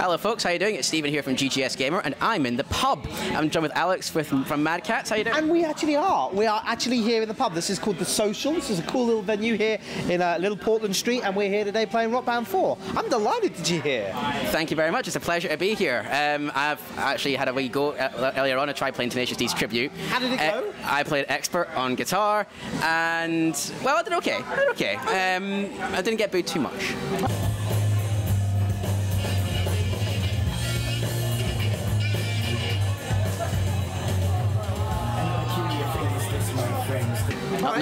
Hello folks, how you doing? It's Stephen here from GGS Gamer, and I'm in the pub. I'm joined with Alex from Mad Catz. How you doing? And we actually are. We are actually here in the pub. This is called The Social. This is a cool little venue here in Little Portland Street, and we're here today playing Rock Band 4. I'm delighted that you're here. Thank you very much. It's a pleasure to be here. I've actually had a wee go earlier on. I tried playing Tenacious D's Tribute. How did it go? I played Expert on guitar, and, well, I did okay. I didn't get booed too much.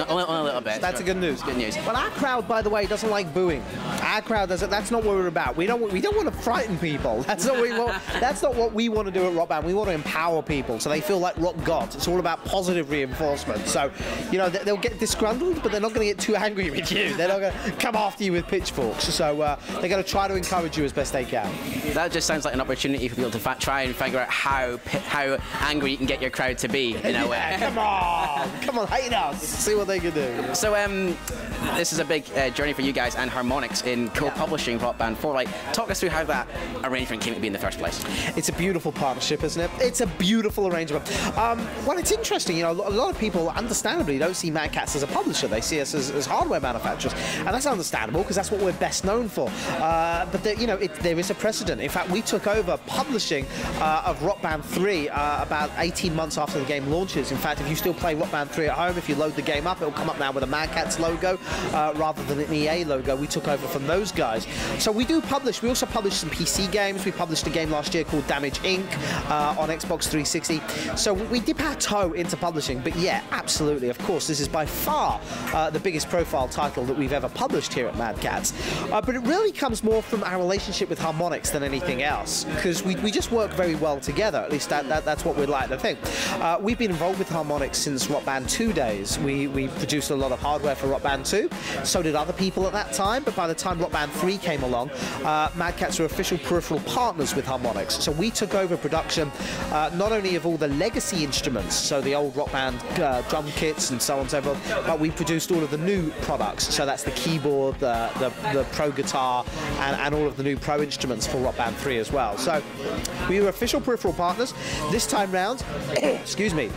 Only a little bit. That's good news. Good news. Well, our crowd, by the way, doesn't like booing. Our crowd doesn't. That's not what we're about. We don't want to frighten people. That's not what we want. That's not what we want to do at Rock Band. We want to empower people so they feel like rock gods. It's all about positive reinforcement. So, you know, they'll get disgruntled, but they're not going to get too angry with you. They're not going to come after you with pitchforks. So they're going to try to encourage you as best they can. That just sounds like an opportunity for people to try and figure out how angry you can get your crowd to be in a way. Come on, hate us. See what they can do. So this is a big journey for you guys and Harmonix in co-publishing Rock Band 4. Like, talk us through how that arrangement came to be in the first place. It's a beautiful partnership, isn't it? It's a beautiful arrangement. Well, it's interesting. You know, a lot of people, understandably, don't see Mad Catz as a publisher. They see us as hardware manufacturers, and that's understandable because that's what we're best known for. But there is a precedent. In fact, we took over publishing of Rock Band 3 about 18 months after the game launches. In fact, if you still play Rock Band 3 at home, if you load the game up, it'll come up now with a Mad Catz logo rather than an EA logo. We took over from those guys. So we do publish. We also publish some PC games. We published a game last year called Damage Inc. On Xbox 360. So we dip our toe into publishing. But yeah, absolutely. Of course, this is by far the biggest profile title that we've ever published here at Mad Catz. But it really comes more from our relationship with Harmonix than anything else, because we just work very well together. At least that's what we'd like to think. We've been involved with Harmonix since Rock Band 2 days. We produced a lot of hardware for Rock Band 2. So did other people at that time. But by the time Rock Band 3 came along, Mad Catz were official peripheral partners with Harmonix. So we took over production not only of all the legacy instruments, so the old Rock Band drum kits and so on and so forth, but we produced all of the new products. So that's the keyboard, the Pro guitar, and all of the new Pro instruments for Rock Band 3 as well. So we were official peripheral partners. This time round, excuse me,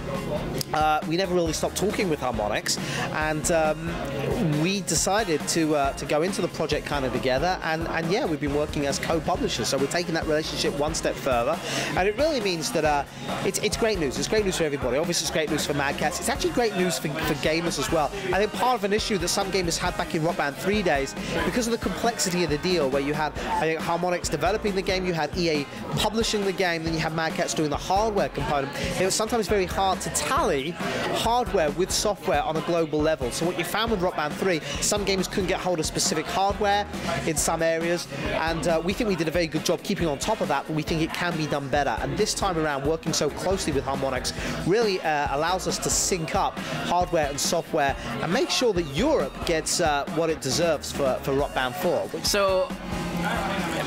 we never really stopped talking with Harmonix, and we decided to go into the project kind of together, and yeah, we've been working as co-publishers, so we're taking that relationship one step further, and it really means that it's great news. It's great news for everybody. Obviously, it's great news for Mad Catz. It's actually great news for gamers as well. I think part of an issue that some gamers had back in Rock Band 3 days, because of the complexity of the deal, where you had, I think, Harmonix developing the game, you had EA publishing the game, then you had Mad Catz doing the hardware component. It was sometimes very hard to tally hardware with software on a global level. So what you found with Rock Band 3, some games couldn't get hold of specific hardware in some areas, and we think we did a very good job keeping on top of that, but we think it can be done better. And this time around, working so closely with Harmonix really allows us to sync up hardware and software and make sure that Europe gets what it deserves for Rock Band 4. So,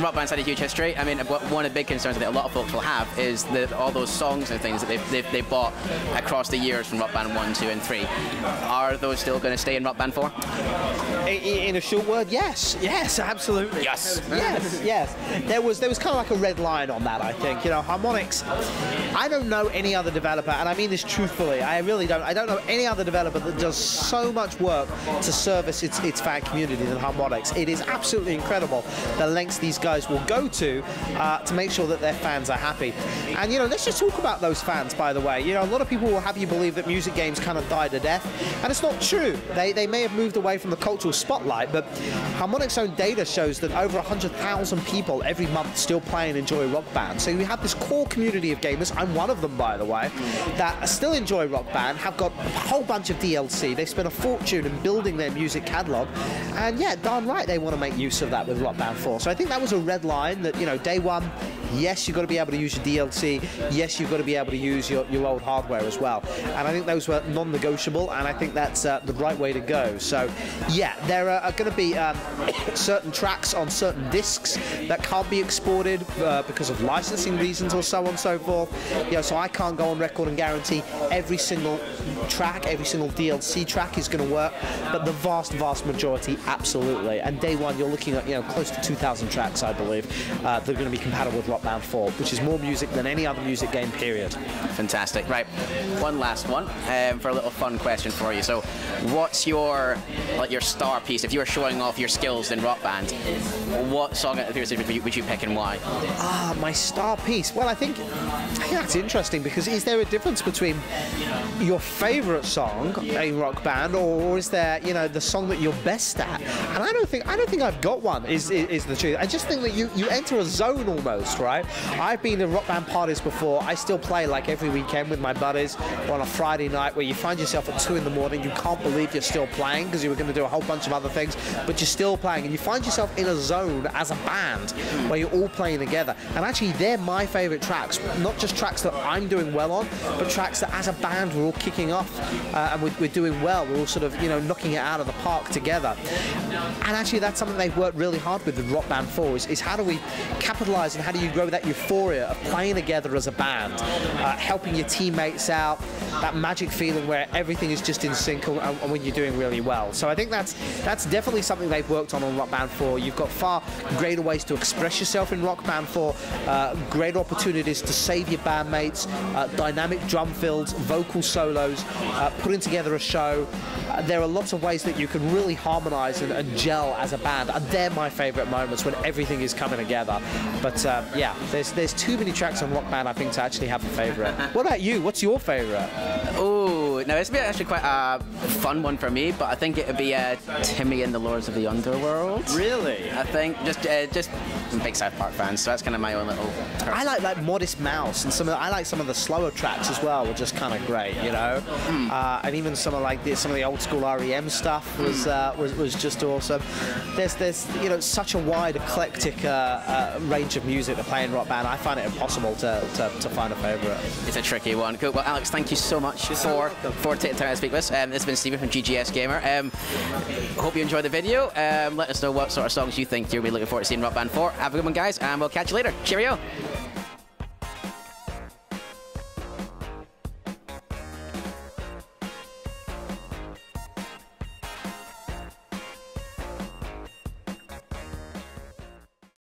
Rock Band's had a huge history. I mean, one of the big concerns that a lot of folks will have is that all those songs and things that they've bought across the years from Rock Band 1, 2, and 3, are those still going to stay in Rock Band 4? In a short word, yes. Yes, absolutely. Yes. Yes. There was kind of like a red line on that, I think. You know, Harmonix, I don't know any other developer, and I mean this truthfully, I really don't. I don't know any other developer that does so much work to service its fan community than Harmonix. It is absolutely incredible the lengths these guys will go to make sure that their fans are happy. And, you know, let's just talk about those fans, by the way. You know, a lot of people will have you believe that music games kind of died a death, and it's not true. They may have moved away from the cultural spotlight, but Harmonix's own data shows that over 100,000 people every month still play and enjoy Rock Band. So you have this core community of gamers, I'm one of them, by the way, that still enjoy Rock Band, have got a whole bunch of DLC. They spent a fortune in building their music catalog, and yeah, darn right they want to make use of that with Rock Band 4. So I think that was a red line that, you know, day one, Yes, you've got to be able to use your DLC. Yes, you've got to be able to use your old hardware as well. And I think those were non-negotiable, and I think that's the right way to go. So, yeah, there are going to be certain tracks on certain discs that can't be exported because of licensing reasons or so on and so forth. You know, so I can't go on record and guarantee every single track, every single DLC track is going to work, but the vast majority, absolutely. And day one, you're looking at, you know, close to 2,000 tracks, I believe, that are going to be compatible with Rock Band 4, which is more music than any other music game, period. Fantastic. Right, one last one for a little fun question for you. So, what's your star piece? If you were showing off your skills in Rock Band, what song would you pick and why? My star piece. Well, I think that's interesting, because is there a difference between your favourite song in Rock Band, or is there, you know, the song that you're best at? And I don't think I've got one. Is the truth. I just think that you enter a zone almost, right? I've been to Rock Band parties before. I still play like every weekend with my buddies, or on a Friday night, where you find yourself at 2 in the morning. You can't believe you're still playing because you were going to do a whole bunch of other things, but you're still playing, and you find yourself in a zone as a band where you're all playing together. And actually, they're my favourite tracks. Not just tracks that I'm doing well on, but tracks that as a band we're all kicking off and we're doing well. We're all sort of, you know, knocking it out of the park together. And actually, that's something they've worked really hard with Rock Band 4 is how do we capitalise and how do you grow that euphoria of playing together as a band, helping your teammates out, that magic feeling where everything is just in sync and when you're doing really well. So I think that's definitely something they've worked on Rock Band 4. You've got far greater ways to express yourself in Rock Band 4, greater opportunities to save your bandmates, dynamic drum fills, vocal solos, putting together a show. There are lots of ways that you can really harmonise and gel as a band, and they're my favourite moments when everything is coming together. But yeah, there's too many tracks on Rock Band, I think, to actually have a favourite. What about you? What's your favourite? Oh, now this would be actually quite a fun one for me, but I think it would be Timmy and the Lords of the Underworld. Really? I think just I'm a big South Park fan, so that's kind of my own little. I like Modest Mouse, and I like some of the slower tracks as well, were just kind of great, you know. And even some of the old school REM stuff was just awesome. There's you know, such a wide eclectic range of music to play in Rock Band. I find it impossible to find a favourite. It's a tricky one. Cool. Well, Alex, thank you so much for taking time to speak with us. This has been Stephen from GGS Gamer. Hope you enjoyed the video. Let us know what sort of songs you think you'll be looking forward to seeing Rock Band 4. Have a good one, guys, and we'll catch you later. Cheerio.